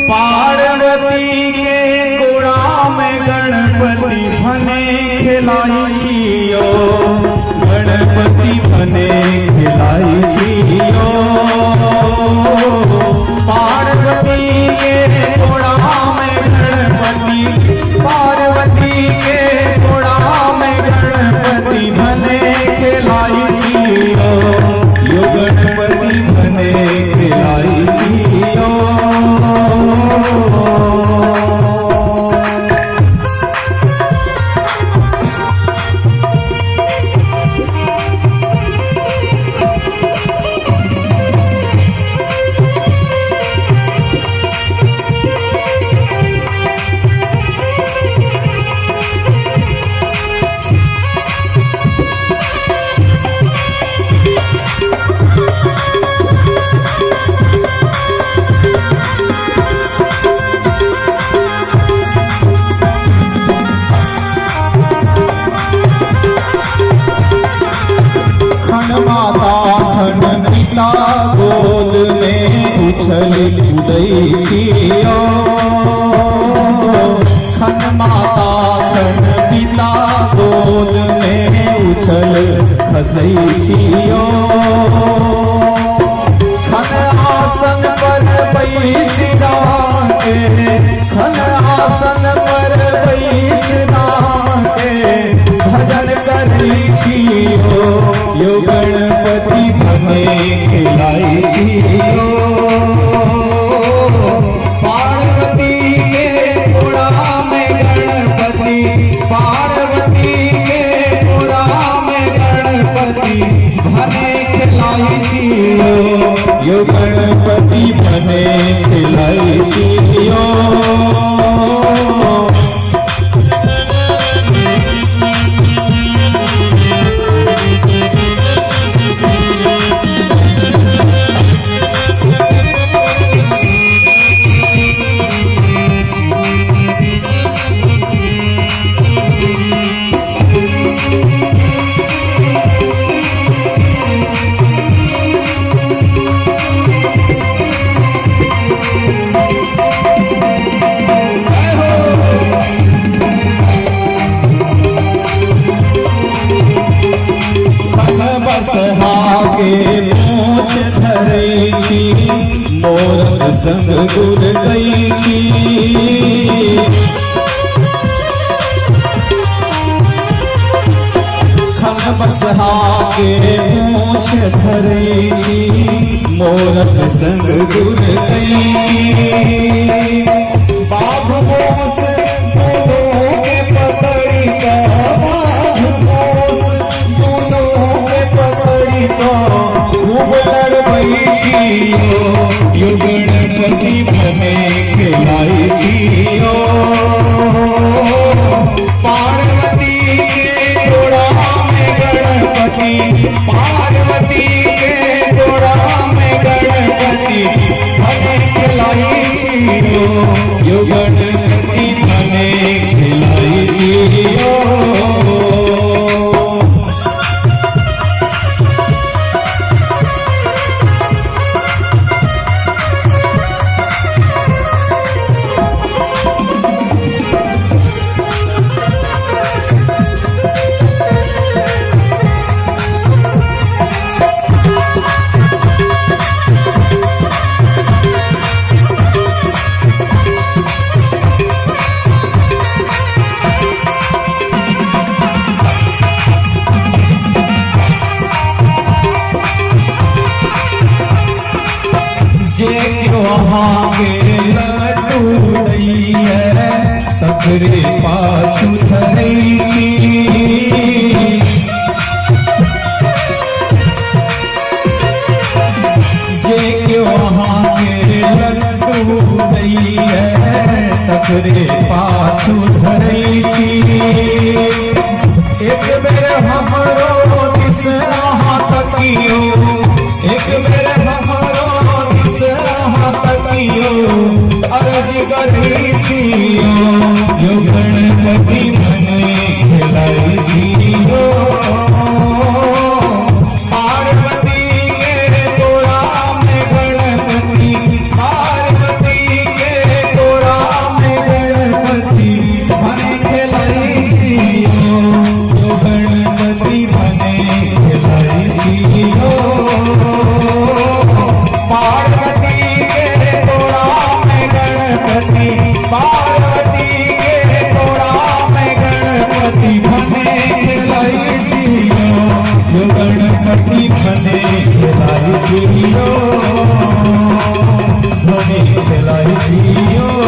पार्वती के गोड़ा में गणपति भने खिलाई छियो, गणपति भने खिलाई छियो। पार्वती के गोड़ा में गणपति, पार्वती के गोड़ा में गणपति भने खिलाई छियो, यो गणपति भने खिलाई छियो। गोद में उछल कूदई छियो, खन माता खन पिता गोद में उछल खसई छियो। खन आसन पर बैस के, खन आसन पर बैस के भजन करी छियो, यो गणपति भने खिलाई छियो। पार्वती के गोड़ा में गणपति, पार्वती के गोड़ा में गणपति भने खिलाई छियो, यो गणपति भने खिलाई छियो। के पूछ धरई छी, मोरक संग गुर गई छी। खन बसहा के पूछ धरई छी, मोरक संग गुर गई छी। बाघ मोस दोनों के पकड़ी का, बाघ मोस दोनों के पकड़ी का खूब लड़बई छियो, यो गणपति भने खिलाई छियो। पार्वती के गोड़ा में गणपति, पार्वती के गोड़ा में गणपति भने खिलाई छियो, यो गणपति भने खिलाई छियो। वहाँ के लड्डू दई है, सखरे पाछू धरई छी। जे के वहाँ के लड्डू दई है, सखरे पाछू धरई छी। एक बेर हमरो दिस अहाँ तकियो, एक बेर हमरो अर्ज करी छियो, यो गणपति भने खिलाई छियो। पार्वती के गोड़ा में गणपति, पार्वती के મને ખેલાઈ જીઓ